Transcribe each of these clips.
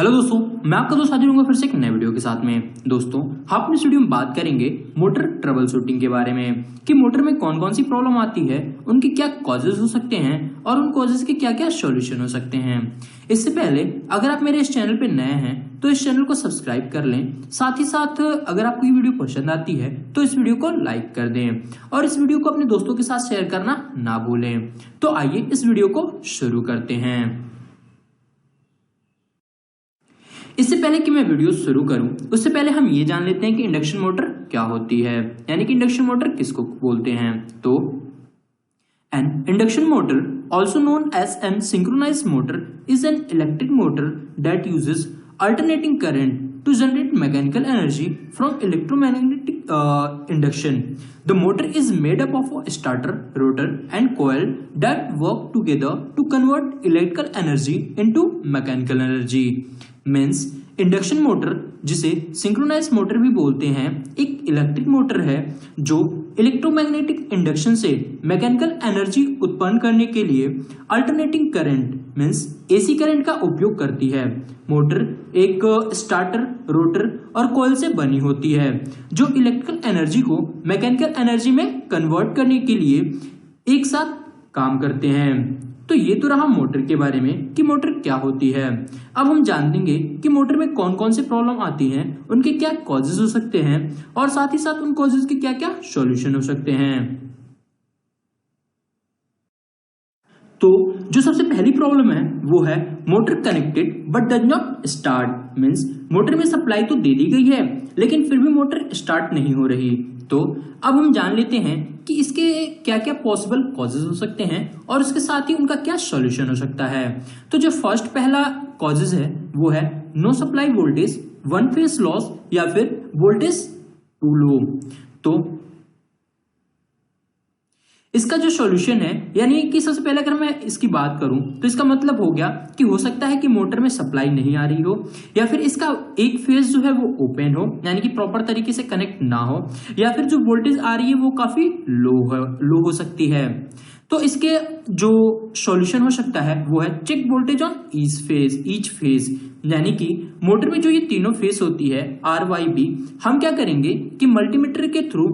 Hello दोस्तों, मैं आपका दोस्त हाजिर हूँ फिर से एक नए वीडियो के साथ में। दोस्तों, हम इस वीडियो में बात करेंगे मोटर ट्रबल शूटिंग के बारे में कि मोटर में कौन कौन सी प्रॉब्लम आती है, उनके क्या कॉजेज हो सकते हैं और उन कॉजेज के क्या क्या सॉल्यूशन हो सकते हैं। इससे पहले अगर आप मेरे इस चैनल पे नए हैं तो इस चैनल को सब्सक्राइब कर लें। साथ ही साथ अगर आपको ये वीडियो पसंद आती है तो इस वीडियो को लाइक कर दें और इस वीडियो को अपने दोस्तों के साथ शेयर करना ना भूलें। तो आइए इस वीडियो को शुरू करते हैं। इससे पहले कि मैं वीडियो शुरू करूं, उससे पहले हम ये जान लेते हैं कि इंडक्शन मोटर क्या होती है, यानी कि इंडक्शन मोटर किसको बोलते हैं। तो an induction motor, also known as an synchronised motor, is an electric motor that uses alternating current to generate mechanical energy from electromagnetic induction. The motor is made up of a starter, rotor and coil that work together to convert electrical energy into mechanical energy. Means induction motor, जिसे synchronise motor भी बोलते हैं, एक electric motor है जो electromagnetic induction से mechanical energy उत्पन्न करने के लिए alternating current means AC current का उपयोग करती है। मोटर एक स्टार्टर, रोटर और कॉइल से बनी होती है जो इलेक्ट्रिकल एनर्जी को मैकेनिकल एनर्जी में कन्वर्ट करने के लिए एक साथ काम करते हैं। तो ये तो रहा मोटर के बारे में कि मोटर क्या होती है। अब हम जान लेंगे कि मोटर में कौन कौन से प्रॉब्लम आती हैं, उनके क्या कॉजेज हो सकते हैं और साथ ही साथ उन कॉजेज के क्या क्या सॉल्यूशन हो सकते हैं। तो जो सबसे पहली प्रॉब्लम है वो है motor connected but does not start. Means motor में सप्लाई तो दे दी गई है लेकिन फिर भी मोटर स्टार्ट नहीं हो रही। तो अब हम जान लेते हैं कि इसके क्या क्या पॉसिबल कॉजेज हो सकते हैं और उसके साथ ही उनका क्या सॉल्यूशन हो सकता है। तो जो फर्स्ट पहला कॉजेज है वो है no supply voltage, one phase loss या फिर वोल्टेज टू लो। तो इसका जो सॉल्यूशन है, यानी कि सबसे पहले अगर मैं इसकी बात करूं तो इसका मतलब हो गया कि हो सकता है कि मोटर में सप्लाई नहीं आ रही हो या फिर इसका एक फेज जो है वो ओपन हो, यानी कि प्रॉपर तरीके से कनेक्ट ना हो, या फिर जो वोल्टेज आ रही है वो काफी लो हो सकती है। तो इसके जो सॉल्यूशन हो सकता है वो है check voltage on each phase, यानी कि मोटर में जो ये तीनों फेज होती है RYB, हम क्या करेंगे कि मल्टीमीटर के थ्रू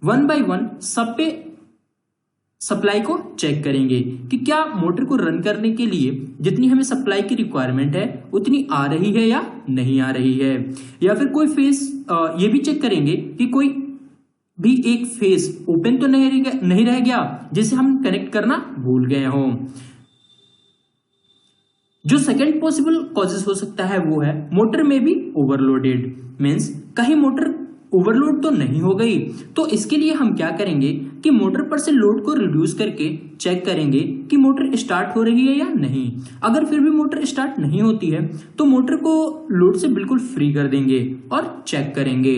1 by 1 सब पे सप्लाई को चेक करेंगे कि क्या मोटर को रन करने के लिए जितनी हमें सप्लाई की रिक्वायरमेंट है उतनी आ रही है या नहीं आ रही है, या फिर कोई फेज ये भी चेक करेंगे कि कोई भी एक फेज ओपन तो नहीं रह गया जिसे हम कनेक्ट करना भूल गए हों। जो सेकंड पॉसिबल कॉजेस हो सकता है वो है मोटर में भी ओवरलोडेड। मींस कहीं मोटर ओवरलोड तो नहीं हो गई, तो इसके लिए हम क्या करेंगे कि मोटर पर से लोड को रिड्यूस करके चेक करेंगे कि मोटर स्टार्ट हो रही है या नहीं। अगर फिर भी मोटर स्टार्ट नहीं होती है तो मोटर को लोड से बिल्कुल फ्री कर देंगे और चेक करेंगे।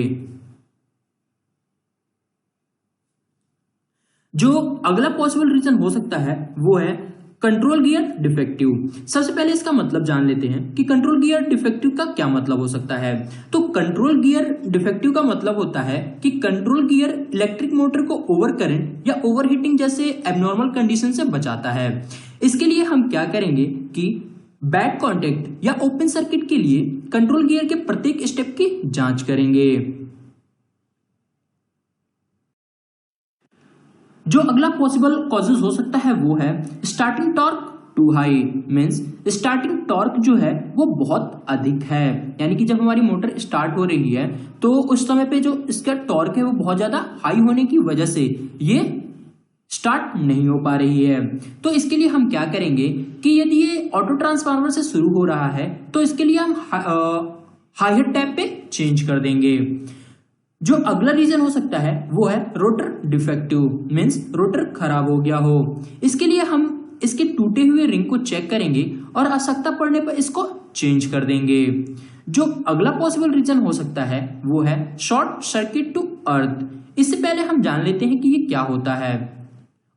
जो अगला पॉसिबल रीजन हो सकता है वो है कंट्रोल गियर डिफेक्टिव। सबसे पहले इसका मतलब जान लेते हैं कि कंट्रोल गियर डिफेक्टिव का क्या मतलब हो सकता है। तो कंट्रोल गियर डिफेक्टिव का मतलब होता है कि कंट्रोल गियर इलेक्ट्रिक मोटर को ओवर करंट या ओवरहीटिंग जैसे एबनॉर्मल कंडीशन से बचाता है। इसके लिए हम क्या करेंगे कि बैड कॉन्टेक्ट या ओपन सर्किट के लिए कंट्रोल गियर के प्रत्येक स्टेप की जांच करेंगे। जो अगला पॉसिबल कॉजेज हो सकता है वो है starting torque too high. Means starting torque जो है वो बहुत अधिक है, यानी कि जब हमारी मोटर स्टार्ट हो रही है तो उस समय पे जो इसका टॉर्क है वो बहुत ज्यादा हाई होने की वजह से ये स्टार्ट नहीं हो पा रही है। तो इसके लिए हम क्या करेंगे कि यदि ये ऑटो ट्रांसफार्मर से शुरू हो रहा है तो इसके लिए हम हाई टैप पे चेंज कर देंगे। जो अगला रीजन हो सकता है वो है रोटर डिफेक्टिव। मींस रोटर खराब हो गया हो। इसके लिए हम इसके टूटे हुए रिंग को चेक करेंगे और आवश्यकता पड़ने पर इसको चेंज कर देंगे। जो अगला पॉसिबल रीजन हो सकता है वो है शॉर्ट सर्किट टू अर्थ। इससे पहले हम जान लेते हैं कि ये क्या होता है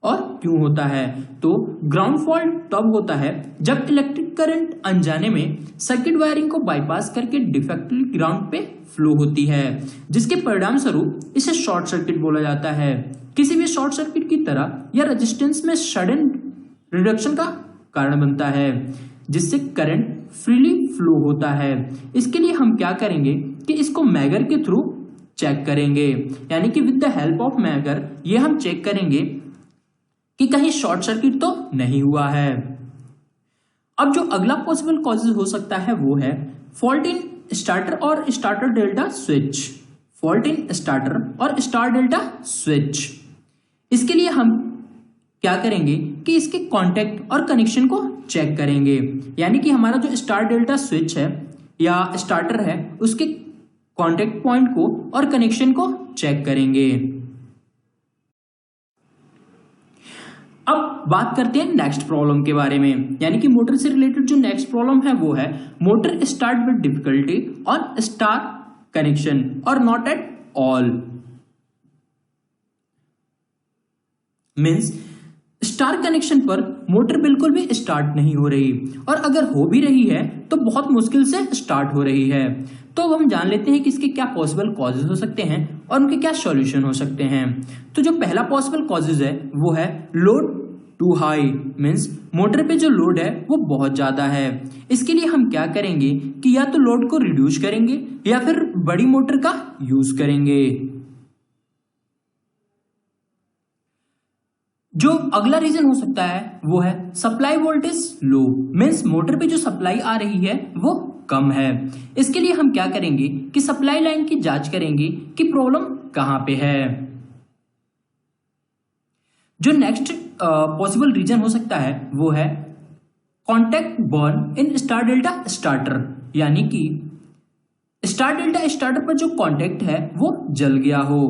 और क्यों होता है। तो ग्राउंड फॉल्ट तब होता है जब इलेक्ट्रिक करंट अनजाने में सर्किट वायरिंग को बाईपास करके डिफेक्टिव ग्राउंड पे फ्लो होती है, जिसके परिणाम स्वरूप इसे शॉर्ट सर्किट बोला जाता है। किसी भी शॉर्ट सर्किट की तरह यह रेजिस्टेंस में सडन रिडक्शन का कारण बनता है जिससे करंट फ्रीली फ्लो होता है। इसके लिए हम क्या करेंगे कि इसको मैगर के थ्रू चेक करेंगे, यानी कि with the help of megger ये हम चेक करेंगे कि कहीं शॉर्ट सर्किट तो नहीं हुआ है। अब जो अगला पॉसिबल कॉजेज हो सकता है वो है फॉल्ट इन स्टार्टर और starter delta switch. Fault in starter और स्टार डेल्टा स्विच, इसके लिए हम क्या करेंगे कि इसके कांटेक्ट और कनेक्शन को चेक करेंगे, यानी कि हमारा जो स्टार डेल्टा स्विच है या स्टार्टर है उसके कांटेक्ट पॉइंट को और कनेक्शन को चेक करेंगे। अब बात करते हैं नेक्स्ट प्रॉब्लम के बारे में, यानी कि मोटर से रिलेटेड जो नेक्स्ट प्रॉब्लम है वो है motor start with difficulty on star connection और not at all. Means star connection पर मोटर बिल्कुल भी स्टार्ट नहीं हो रही, और अगर हो भी रही है तो बहुत मुश्किल से स्टार्ट हो रही है। तो अब हम जान लेते हैं कि इसके क्या पॉसिबल कॉजेज हो सकते हैं और उनके क्या सॉल्यूशन हो सकते हैं। तो जो पहला पॉसिबल कॉजेज है वो है load too high, means motor पे जो लोड है वो बहुत ज्यादा है। इसके लिए हम क्या करेंगे कि या तो लोड को रिड्यूस करेंगे या फिर बड़ी मोटर का यूज करेंगे। जो अगला रीजन हो सकता है वो है सप्लाई वोल्टेज लो, मींस मोटर पे जो सप्लाई आ रही है वो कम है। इसके लिए हम क्या करेंगे कि सप्लाई लाइन की जांच करेंगे कि प्रॉब्लम कहां पे है। जो नेक्स्ट पॉसिबल रीजन हो सकता है वो है contact burn in star delta starter, यानी कि स्टार डेल्टा स्टार्टर पर जो कॉन्टैक्ट है वो जल गया हो।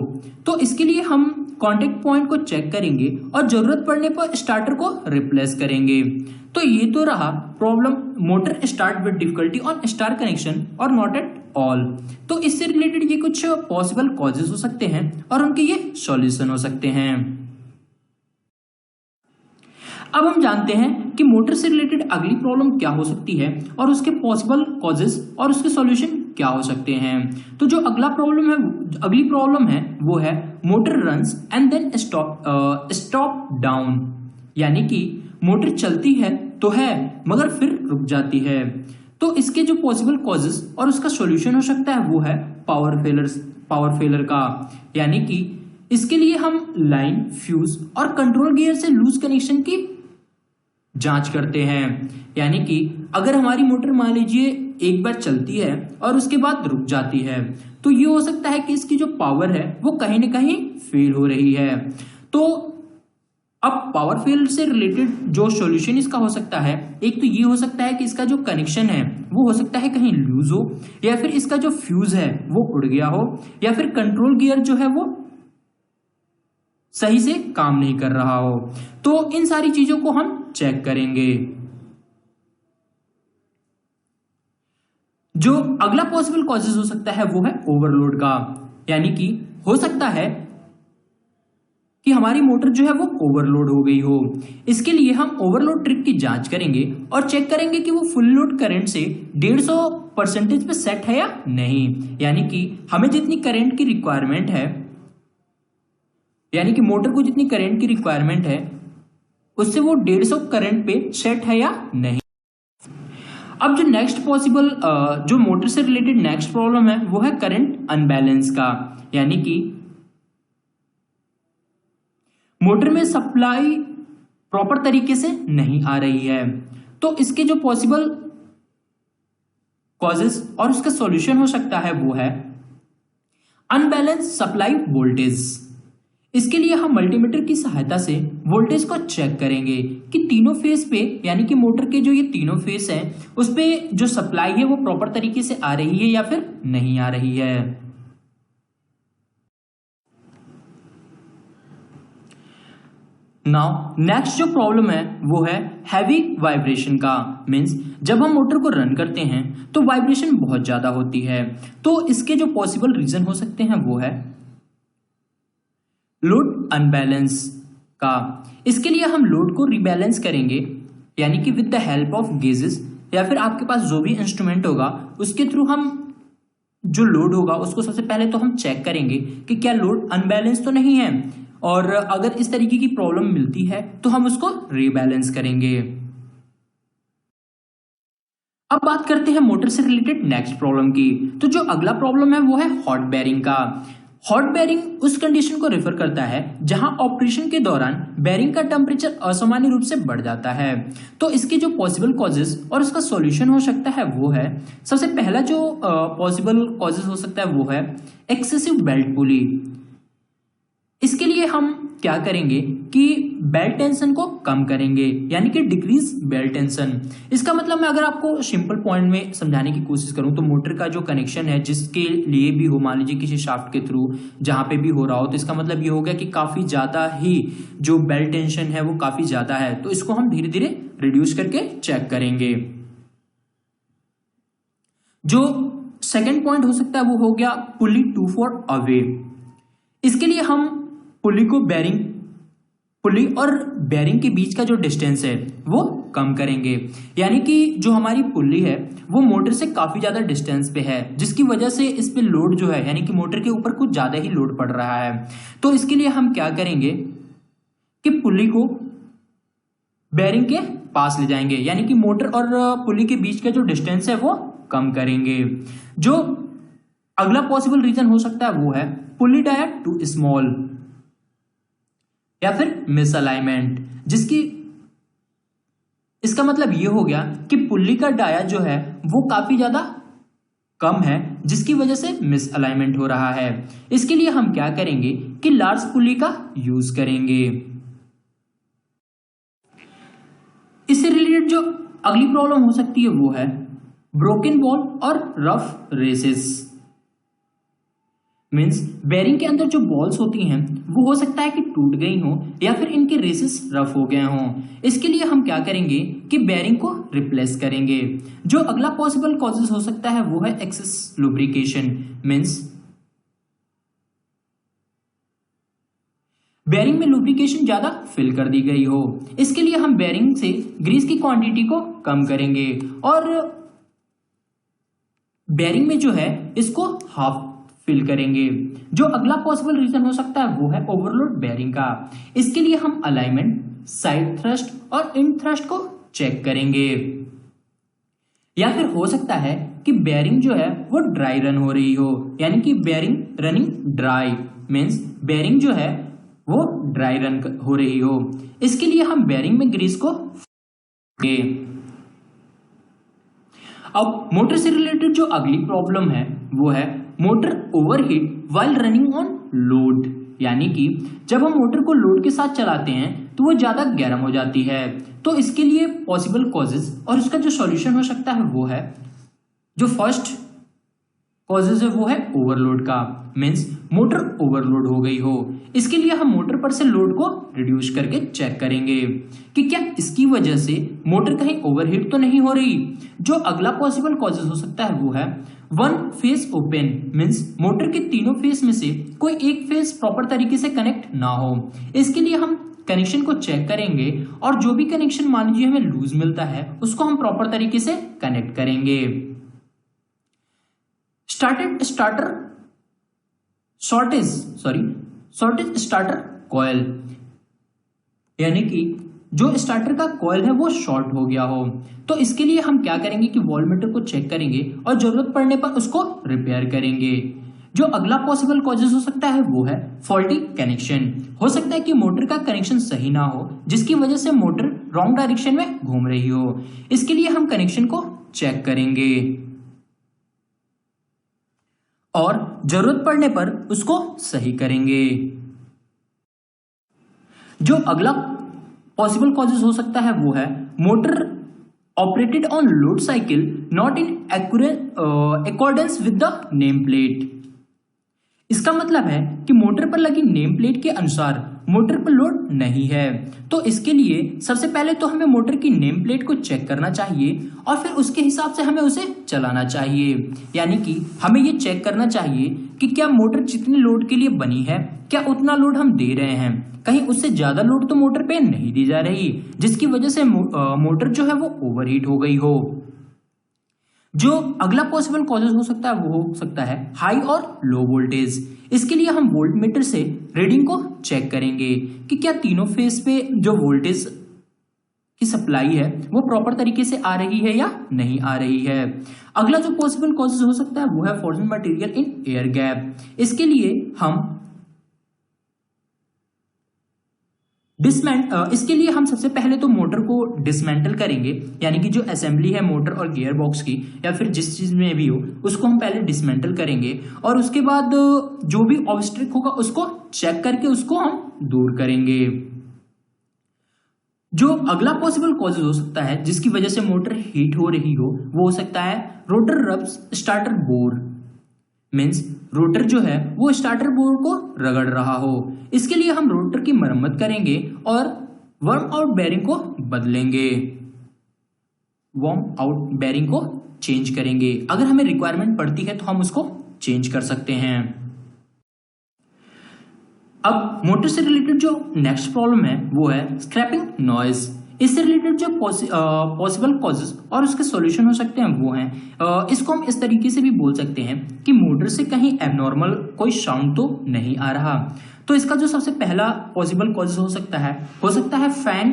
तो इसके लिए हम कॉन्टैक्ट पॉइंट को चेक करेंगे और जरूरत पड़ने पर स्टार्टर को रिप्लेस करेंगे। तो ये तो रहा problem motor start with difficulty on star connection और नॉट एट ऑल। तो इससे रिलेटेड ये कुछ पॉसिबल कॉजेज हो सकते हैं और उनके ये सॉल्यूशन हो सकते हैं। अब हम जानते हैं कि मोटर से रिलेटेड अगली प्रॉब्लम क्या हो सकती है और उसके पॉसिबल कॉजेज और उसके सॉल्यूशन क्या हो सकते हैं। तो जो अगली प्रॉब्लम है वो है motor runs and then stop down, यानी कि मोटर चलती है तो है मगर फिर रुक जाती है। तो इसके जो पॉसिबल कॉजेज और उसका सॉल्यूशन हो सकता है वो है पावर फेलर का, यानी कि इसके लिए हम लाइन, फ्यूज और कंट्रोल गियर से लूज कनेक्शन की जांच करते हैं। यानी कि अगर हमारी मोटर मान लीजिए एक बार चलती है और उसके बाद रुक जाती है तो ये हो सकता है कि इसकी जो पावर है वो कहीं ना कहीं फेल हो रही है। तो अब पावर फेल से रिलेटेड जो सॉल्यूशन इसका हो सकता है, एक तो ये हो सकता है कि इसका जो कनेक्शन है वो हो सकता है कहीं लूज हो, या फिर इसका जो फ्यूज है वो उड़ गया हो, या फिर कंट्रोल गियर जो है वो सही से काम नहीं कर रहा हो। तो इन सारी चीजों को हम चेक करेंगे। जो अगला पॉसिबल कॉजेज हो सकता है वो है ओवरलोड का, यानी कि हो सकता है कि हमारी मोटर जो है वो ओवरलोड हो गई हो। इसके लिए हम ओवरलोड ट्रिक की जांच करेंगे और चेक करेंगे कि वो फुल लोड करंट से 150% पे सेट है या नहीं, यानी कि हमें जितनी करंट की रिक्वायरमेंट है, यानी कि मोटर को जितनी करंट की रिक्वायरमेंट है उससे वो 150 करंट पे सेट है या नहीं। अब जो नेक्स्ट पॉसिबल जो मोटर से रिलेटेड नेक्स्ट प्रॉब्लम है वो है करंट अनबैलेंस का, यानी कि मोटर में सप्लाई प्रॉपर तरीके से नहीं आ रही है। तो इसके जो पॉसिबल कॉजेस और उसका सॉल्यूशन हो सकता है वो है अनबैलेंस सप्लाई वोल्टेज। इसके लिए हम मल्टीमीटर की सहायता से वोल्टेज को चेक करेंगे कि तीनों फेस पे, यानी कि मोटर के जो ये तीनों फेस हैं उस पे जो सप्लाई है वो प्रॉपर तरीके से आ रही है या फिर नहीं आ रही है। नाउ नेक्स्ट जो प्रॉब्लम है वो है हैवी वाइब्रेशन का, मींस जब हम मोटर को रन करते हैं तो वाइब्रेशन बहुत ज्यादा होती है। तो इसके जो पॉसिबल रीजन हो सकते हैं वो है लोड अनबैलेंस का। इसके लिए हम लोड को रिबैलेंस करेंगे, यानी कि with the help of gauges या फिर आपके पास जो भी इंस्ट्रूमेंट होगा उसके थ्रू हम जो लोड होगा उसको सबसे पहले तो हम चेक करेंगे कि क्या लोड अनबैलेंस तो नहीं है, और अगर इस तरीके की प्रॉब्लम मिलती है तो हम उसको रिबैलेंस करेंगे। अब बात करते हैं मोटर से रिलेटेड नेक्स्ट प्रॉब्लम की। तो जो अगला प्रॉब्लम है वो है हॉट बेयरिंग का। हॉट बेयरिंग उस कंडीशन को रेफर करता है जहां ऑपरेशन के दौरान बेयरिंग का टेम्परेचर असामान्य रूप से बढ़ जाता है। तो इसके जो पॉसिबल कॉजेज और इसका सॉल्यूशन हो सकता है वो है, सबसे पहला जो पॉसिबल कॉजेज हो सकता है वो है एक्सेसिव बेल्ट पुली। इसके लिए हम क्या करेंगे कि बेल्ट टेंशन को कम करेंगे, यानी कि डिक्रीज बेल्ट टेंशन। इसका मतलब मैं अगर आपको सिंपल पॉइंट में समझाने की कोशिश करूं तो मोटर का जो कनेक्शन है जिसके लिए भी हो, मान लीजिए किसी शाफ्ट के थ्रू जहां पे भी हो रहा हो, तो इसका मतलब ये हो गया कि काफी ज्यादा ही जो बेल्ट टेंशन है वो काफी ज्यादा है। तो इसको हम धीरे धीरे रिड्यूस करके चेक करेंगे। जो सेकेंड पॉइंट हो सकता है वो हो गया पुली टू फॉर अवे। इसके लिए हम पुली और बेयरिंग के बीच का जो डिस्टेंस है वो कम करेंगे, यानी कि जो हमारी पुली है वो मोटर से काफी ज्यादा डिस्टेंस पे है, जिसकी वजह से इस पे लोड जो है, यानी कि मोटर के ऊपर कुछ ज्यादा ही लोड पड़ रहा है। तो इसके लिए हम क्या करेंगे कि पुली को बेयरिंग के पास ले जाएंगे, यानी कि मोटर और पुली के बीच का जो डिस्टेंस है वो कम करेंगे। जो अगला पॉसिबल रीजन हो सकता है वो है पुली डाया टू स्मॉल या फिर मिसअलाइनमेंट, इसका मतलब ये हो गया कि पुल्ली का डाया जो है वो काफी ज्यादा कम है, जिसकी वजह से मिसअलाइनमेंट हो रहा है। इसके लिए हम क्या करेंगे कि लार्ज पुल्ली का यूज करेंगे। इससे रिलेटेड जो अगली प्रॉब्लम हो सकती है वो है ब्रोकन बॉल और रफ रेसेस। मीन्स बेयरिंग के अंदर जो बॉल्स होती हैं वो हो सकता है कि टूट गई हो या फिर इनके रेसेस रफ हो गए हों। इसके लिए हम क्या करेंगे कि बेयरिंग को रिप्लेस करेंगे। जो अगला पॉसिबल कॉजेज हो सकता है वो है एक्सेस लुब्रिकेशन। मीन्स बेयरिंग में लुब्रिकेशन ज्यादा फिल कर दी गई हो। इसके लिए हम बेयरिंग से ग्रीस की क्वांटिटी को कम करेंगे और बेयरिंग में जो है इसको हाफ फिल करेंगे। जो अगला पॉसिबल रीजन हो सकता है वो है ओवरलोड बेयरिंग का। इसके लिए हम अलाइनमेंट, साइड थ्रस्ट और इन थ्रस्ट को चेक करेंगे। या फिर हो सकता है कि बेयरिंग जो है वो ड्राई रन हो रही हो, यानी कि bearing running dry. Means bearing जो है वो ड्राई रन हो रही हो। इसके लिए हम बेयरिंग में ग्रीस को अब मोटर से रिलेटेड जो अगली प्रॉब्लम है वो है motor overheat while running on load, यानी कि जब हम मोटर को लोड के साथ चलाते हैं तो वो ज्यादा गर्म हो जाती है। तो इसके लिए पॉसिबल कॉजेज और इसका जो सॉल्यूशन हो सकता है वो है, जो फर्स्ट कॉजेज है वो है ओवरलोड का। मीन्स मोटर ओवरलोड हो गई हो। इसके लिए हम मोटर पर से लोड को रिड्यूस करके चेक करेंगे कि क्या इसकी वजह से मोटर कहीं ओवरहीट तो नहीं हो रही। जो अगला पॉसिबल कॉजेज हो सकता है वो है one face open. Means motor के तीनों फेस में से कोई एक फेस प्रॉपर तरीके से कनेक्ट ना हो। इसके लिए हम कनेक्शन को चेक करेंगे और जो भी कनेक्शन मान लीजिए हमें लूज मिलता है उसको हम प्रॉपर तरीके से कनेक्ट करेंगे। शॉर्टेज स्टार्टर कॉइल, यानी कि जो स्टार्टर का कॉइल है वो शॉर्ट हो गया हो। तो इसके लिए हम क्या करेंगे कि वॉल्टमीटर को चेक करेंगे और जरूरत पड़ने पर उसको रिपेयर करेंगे। जो अगला पॉसिबल कॉजेज हो सकता है वो है फॉल्टी कनेक्शन। हो सकता है कि मोटर का कनेक्शन सही ना हो, जिसकी वजह से मोटर रॉन्ग डायरेक्शन में घूम रही हो। इसके लिए हम कनेक्शन को चेक करेंगे और जरूरत पड़ने पर उसको सही करेंगे। जो अगला पॉसिबल कॉजेज हो सकता है वो है motor operated on load cycle not in accordance with the name plate. इसका मतलब है कि मोटर पर लगी नेम प्लेट के अनुसार मोटर पर लोड नहीं है। तो इसके लिए सबसे पहले तो हमें मोटर की नेम प्लेट को चेक करना चाहिए और फिर उसके हिसाब से हमें उसे चलाना चाहिए। यानी कि हमें ये चेक करना चाहिए कि क्या मोटर जितने लोड के लिए बनी है क्या उतना लोड हम दे रहे हैं, कहीं उससे ज्यादा लोड तो मोटर पे नहीं दी जा रही, जिसकी वजह से मोटर जो है वो ओवरहीट हो गई हो। जो अगला पॉसिबल कॉजेज हो सकता है वो हो सकता है हाई और लो वोल्टेज। इसके लिए हम वोल्टमीटर से रीडिंग को चेक करेंगे कि क्या तीनों फेस पे जो वोल्टेज की सप्लाई है वो प्रॉपर तरीके से आ रही है या नहीं आ रही है। अगला जो पॉसिबल कॉजेज हो सकता है वो है forming material in air gap. इसके लिए हम सबसे पहले तो मोटर को डिसमेंटल करेंगे, यानी कि जो असेंबली है मोटर और गियर बॉक्स की या फिर जिस चीज में भी हो उसको हम पहले डिसमेंटल करेंगे और उसके बाद जो भी ऑब्स्ट्रिक होगा उसको चेक करके उसको हम दूर करेंगे। जो अगला पॉसिबल कॉजेज हो सकता है जिसकी वजह से मोटर हीट हो रही हो वो हो सकता है rotor rubs starter bore, means rotor जो है वो स्टार्टर बोर को रगड़ रहा हो। इसके लिए हम रोटर की मरम्मत करेंगे और वर्म आउट बेरिंग को बदलेंगे, वार्म आउट बेरिंग को चेंज करेंगे। अगर हमें रिक्वायरमेंट पड़ती है तो हम उसको चेंज कर सकते हैं। अब मोटर से रिलेटेड जो नेक्स्ट प्रॉब्लम है वो है स्क्रैपिंग नॉइज। इससे रिलेटेड जो पॉसिबल कॉजेज और उसके सॉल्यूशन हो सकते हैं वो हैं, इसको हम इस तरीके से भी बोल सकते हैं कि मोटर से कहीं एबनॉर्मल कोई साउंड तो नहीं आ रहा। तो इसका जो सबसे पहला पॉसिबल कॉजेज हो सकता है फैन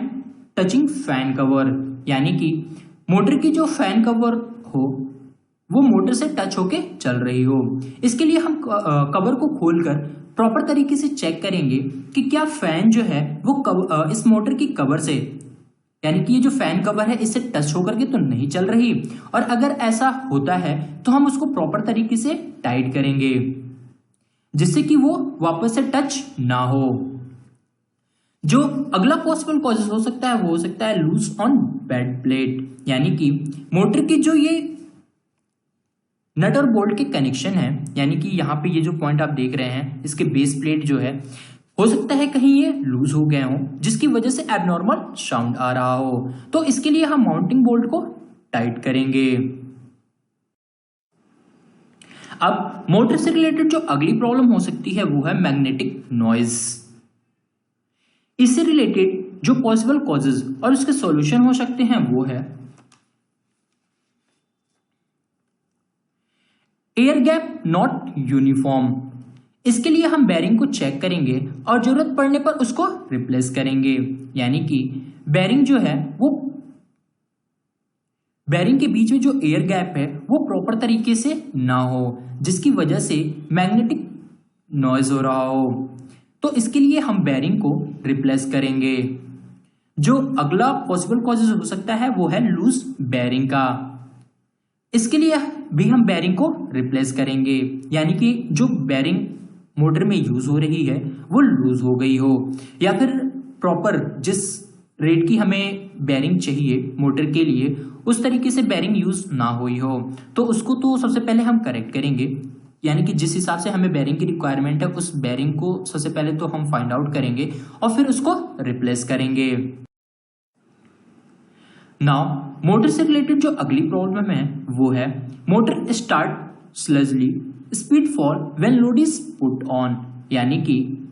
टचिंग फैन कवर, यानी कि मोटर की जो फैन कवर हो वो मोटर से टच होके चल रही हो। इसके लिए हम कवर को खोलकर प्रॉपर तरीके से चेक करेंगे कि क्या फैन जो है वो इस मोटर की कवर से, यानी कि ये जो फैन कवर है इससे टच होकर के तो नहीं चल रही, और अगर ऐसा होता है तो हम उसको प्रॉपर तरीके से टाइट करेंगे जिससे कि वो वापस से टच ना हो। जो अगला पॉसिबल कॉजेज हो सकता है वो हो सकता है लूज ऑन बेड प्लेट, यानी कि मोटर की जो ये नट और बोल्ट के कनेक्शन है, यानी कि यहाँ पे ये जो पॉइंट आप देख रहे हैं इसके बेस प्लेट जो है हो सकता है कहीं ये लूज हो गए हो जिसकी वजह से एबनॉर्मल साउंड आ रहा हो। तो इसके लिए हम माउंटिंग बोल्ट को टाइट करेंगे। अब मोटर से रिलेटेड जो अगली प्रॉब्लम हो सकती है वो है मैग्नेटिक नॉइज। इससे रिलेटेड जो पॉसिबल कॉजेज और उसके सॉल्यूशन हो सकते हैं वो है एयर गैप नॉट यूनिफॉर्म। इसके लिए हम बेरिंग को चेक करेंगे और जरूरत पड़ने पर उसको रिप्लेस करेंगे, यानी कि बेरिंग जो है वो बेरिंग के बीच में जो एयर गैप है वो प्रॉपर तरीके से ना हो जिसकी वजह से मैग्नेटिक नॉइज हो रहा हो। तो इसके लिए हम बेरिंग को रिप्लेस करेंगे। जो अगला पॉसिबल कॉजेज हो सकता है वो है लूज बेरिंग का। इसके लिए भी हम बेरिंग को रिप्लेस करेंगे, यानी कि जो बेरिंग मोटर में यूज हो रही है वो लूज हो गई हो या फिर प्रॉपर जिस रेट की हमें बेरिंग चाहिए मोटर के लिए उस तरीके से बेरिंग यूज ना हुई हो। तो उसको तो सबसे पहले हम करेक्ट करेंगे, यानी कि जिस हिसाब से हमें बेरिंग की रिक्वायरमेंट है उस बेरिंग को सबसे पहले तो हम फाइंड आउट करेंगे और फिर उसको रिप्लेस करेंगे। नाउ मोटर से रिलेटेड जो अगली प्रॉब्लम है वो है motor start sluggishly speed fall when load is put on, यानी कि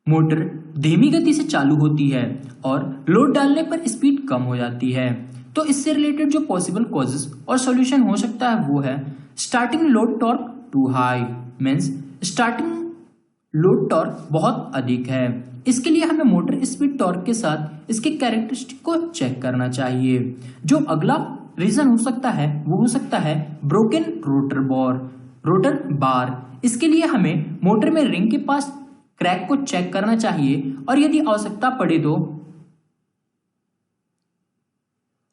मोटर धीमी गति से चालू होती है और लोड डालने पर स्पीड कम हो जाती है। तो इससे रिलेटेड जो पॉसिबल कॉजेज और सॉल्यूशन हो सकता है वो है starting load torque too high, means starting load torque बहुत अधिक है। इसके लिए हमें मोटर स्पीड टॉर्क के साथ इसके कैरेक्टरिस्टिक को चेक करना चाहिए। जो अगला रीजन हो सकता है वो हो सकता है ब्रोकन रोटर बार। इसके लिए हमें मोटर में रिंग के पास क्रैक को चेक करना चाहिए और यदि आवश्यकता पड़े तो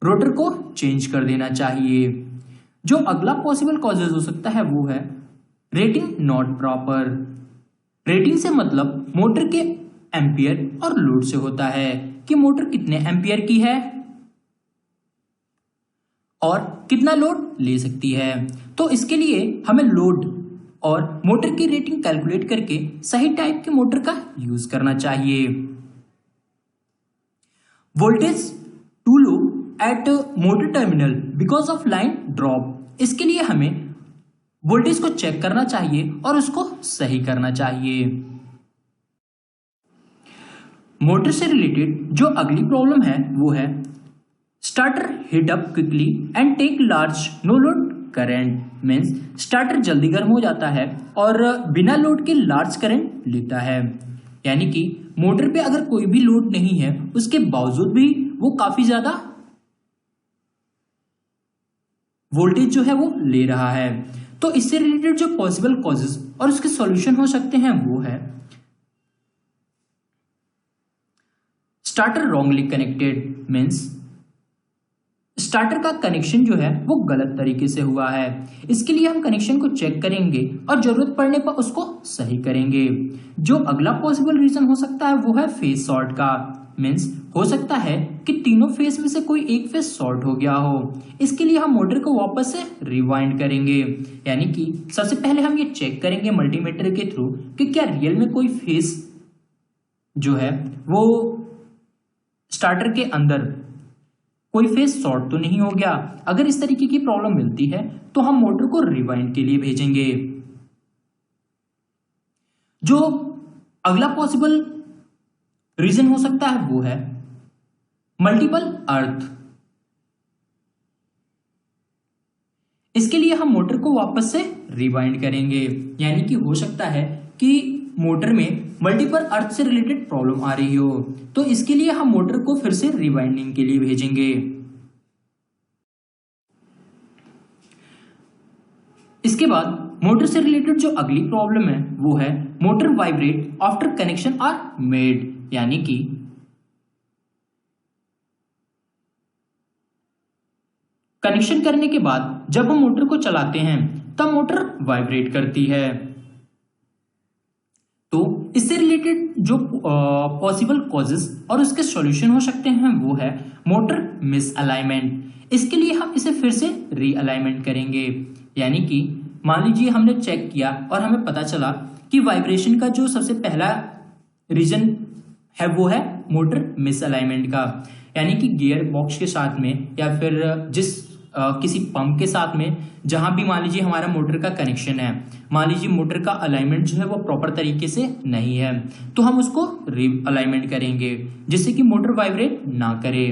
रोटर को चेंज कर देना चाहिए। जो अगला पॉसिबल कॉजेज हो सकता है वो है रेटिंग नॉट प्रॉपर। रेटिंग से मतलब मोटर के एम्पियर और लोड से होता है कि मोटर कितने एम्पियर की है और कितना लोड ले सकती है। तो इसके लिए हमें लोड और मोटर की रेटिंग कैलकुलेट करके सही टाइप के मोटर का यूज करना चाहिए। Voltage too low at motor terminal because of line drop. इसके लिए हमें वोल्टेज को चेक करना चाहिए और उसको सही करना चाहिए। मोटर से रिलेटेड जो अगली प्रॉब्लम है वो है starter heat up quickly and take large no load current, means starter जल्दी गर्म हो जाता है और बिना लोड के लार्ज करंट लेता है, यानी कि मोटर पे अगर कोई भी लोड नहीं है उसके बावजूद भी वो काफी ज्यादा वोल्टेज जो है वो ले रहा है। तो इससे रिलेटेड जो पॉसिबल कॉजेज और उसके सॉल्यूशन हो सकते हैं वो है starter wrongly connected, means starter का कनेक्शन जो है वो गलत तरीके से हुआ है। इसके लिए हम कनेक्शन को चेक करेंगे और जरूरत पड़ने पर उसको सही करेंगे। जो अगला पॉसिबल रीजन हो सकता है वो है फेज शॉर्ट का, मीन्स हो सकता है कि तीनों फेज में से कोई एक फेज शॉर्ट हो गया हो। इसके लिए हम मोटर को वापस से रिवाइंड करेंगे, यानी कि सबसे पहले हम ये चेक करेंगे मल्टीमीटर के थ्रू कि क्या रियल में कोई फेज जो है वो स्टार्टर के अंदर कोई फेज शॉर्ट तो नहीं हो गया। अगर इस तरीके की प्रॉब्लम मिलती है तो हम मोटर को रिवाइंड के लिए भेजेंगे। जो अगला पॉसिबल रीजन हो सकता है वो है मल्टीपल अर्थ। इसके लिए हम मोटर को वापस से रिवाइंड करेंगे, यानी कि हो सकता है कि मोटर में मल्टीपल अर्थ से रिलेटेड प्रॉब्लम आ रही हो, तो इसके लिए हम मोटर को फिर से रिवाइंडिंग के लिए भेजेंगे। इसके बाद मोटर से रिलेटेड जो अगली प्रॉब्लम है वो है motor vibrate after connection are made, यानी कि कनेक्शन करने के बाद जब हम मोटर को चलाते हैं तब मोटर वाइब्रेट करती है। तो इससे रिलेटेड जो पॉसिबल कॉजेस और उसके सॉल्यूशन हो सकते हैं वो है मोटर मिस अलाइनमेंट। इसके लिए हम इसे फिर से रीअलाइनमेंट करेंगे, यानी कि मान लीजिए हमने चेक किया और हमें पता चला कि वाइब्रेशन का जो सबसे पहला रीजन है वो है मोटर मिस अलाइनमेंट का, यानी कि गियर बॉक्स के साथ में या फिर जिस किसी पंप के साथ में जहां भी मान लीजिए हमारा मोटर का कनेक्शन है, मान लीजिए मोटर का अलाइनमेंट जो है वो प्रॉपर तरीके से नहीं है, तो हम उसको रीअलाइनमेंट करेंगे जिससे कि मोटर वाइब्रेट ना करे।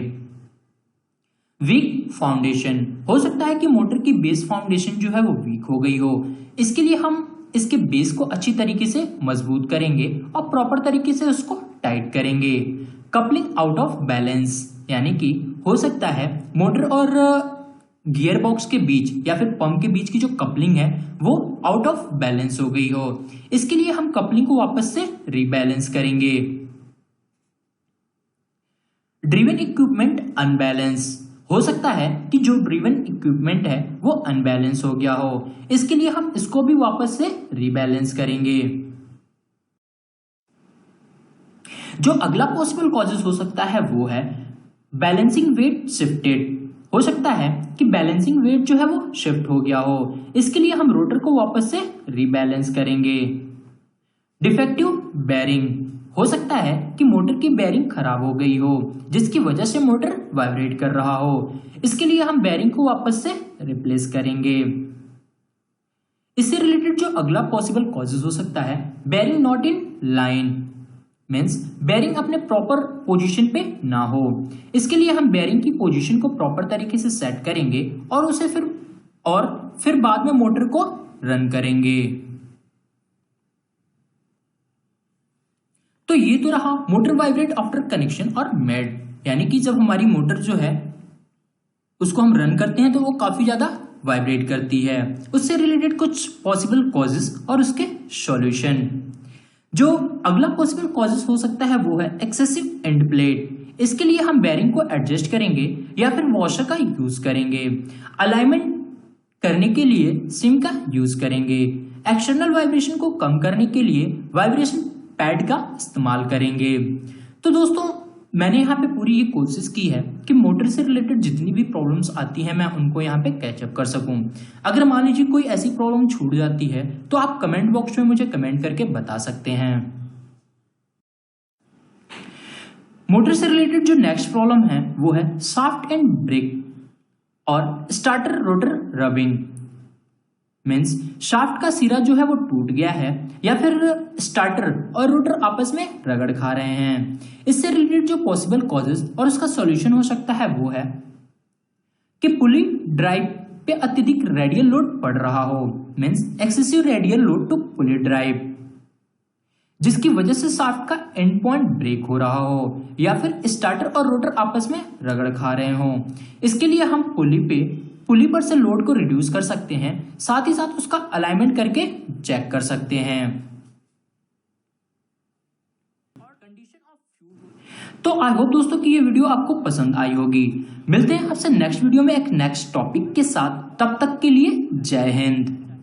वीक फाउंडेशन, हो सकता है कि मोटर की बेस फाउंडेशन जो है वो वीक हो गई हो। इसके लिए हम इसके बेस को अच्छी तरीके से मजबूत करेंगे और प्रॉपर तरीके से उसको टाइट करेंगे। कपलिंग आउट ऑफ बैलेंस, यानी कि हो सकता है मोटर और गियर बॉक्स के बीच या फिर पंप के बीच की जो कपलिंग है वो आउट ऑफ बैलेंस हो गई हो। इसके लिए हम कपलिंग को वापस से रीबैलेंस करेंगे। ड्रिवन इक्विपमेंट अनबैलेंस, हो सकता है कि जो ड्रिवन इक्विपमेंट है वो अनबैलेंस हो गया हो। इसके लिए हम इसको भी वापस से रीबैलेंस करेंगे। जो अगला पॉसिबल कॉजेस हो सकता है वो है बैलेंसिंग वेट शिफ्टेड, हो सकता है कि बैलेंसिंग वेट जो है वो शिफ्ट हो गया हो। इसके लिए हम रोटर को वापस से रीबैलेंस करेंगे। डिफेक्टिव बेयरिंग, हो सकता है कि मोटर की बेयरिंग खराब हो गई हो जिसकी वजह से मोटर वाइब्रेट कर रहा हो। इसके लिए हम बेयरिंग को वापस से रिप्लेस करेंगे। इससे रिलेटेड जो अगला पॉसिबल कॉजेज हो सकता है bearing not in line, means bearing अपने प्रॉपर पोजीशन पे ना हो। इसके लिए हम बेयरिंग की पोजीशन को प्रॉपर तरीके से सेट करेंगे और उसे फिर बाद में मोटर को रन करेंगे। तो ये तो रहा मोटर वाइब्रेट आफ्टर कनेक्शन और मेड, यानी कि जब हमारी मोटर जो है उसको हम रन करते हैं तो वो काफी ज्यादा वाइब्रेट करती है। उससे रिलेटेड कुछ पॉसिबल कॉजेस और उसके सॉल्यूशन। जो अगला पॉसिबल कॉजेस हो सकता है वो है एक्सेसिव एंड प्लेट। इसके लिए हम बेयरिंग को एडजस्ट करेंगे या फिर वॉशर का यूज करेंगे। अलाइनमेंट करने के लिए सिम का यूज करेंगे। एक्सटर्नल वाइब्रेशन को कम करने के लिए वाइब्रेशन पैड का इस्तेमाल करेंगे। तो दोस्तों मैंने यहाँ पे पूरी ये कोशिश की है कि मोटर से रिलेटेड जितनी भी प्रॉब्लम्स आती हैं मैं उनको यहाँ पे कैचअप कर सकूं। अगर मान लीजिए कोई ऐसी प्रॉब्लम छूट जाती है तो आप कमेंट बॉक्स में मुझे कमेंट करके बता सकते हैं। मोटर से रिलेटेड जो नेक्स्ट प्रॉब्लम है वो है शाफ्ट एंड ब्रेक और starter rotor rubbing, means shaft का सिरा जो है वो टूट गया है या फिर स्टार्टर और रोटर आपस में रगड़ खा रहे हैं। इससे रिलेटेड जो पॉसिबल कॉजेस और उसका सॉल्यूशन हो सकता है वो है कि पुली ड्राइव पे अत्यधिक रेडियल लोड पड़ रहा हो, means excessive radial load to pulley drive. जिसकी वजह से शाफ्ट का एंड पॉइंट ब्रेक हो रहा हो या फिर स्टार्टर और रोटर आपस में रगड़ खा रहे हो। इसके लिए हम पुली पर से लोड को रिड्यूस कर सकते हैं, साथ ही साथ उसका अलाइनमेंट करके चेक कर सकते हैं। तो आई होप दोस्तों कि ये वीडियो आपको पसंद आई होगी। मिलते हैं आपसे नेक्स्ट वीडियो में एक नेक्स्ट टॉपिक के साथ, तब तक के लिए जय हिंद।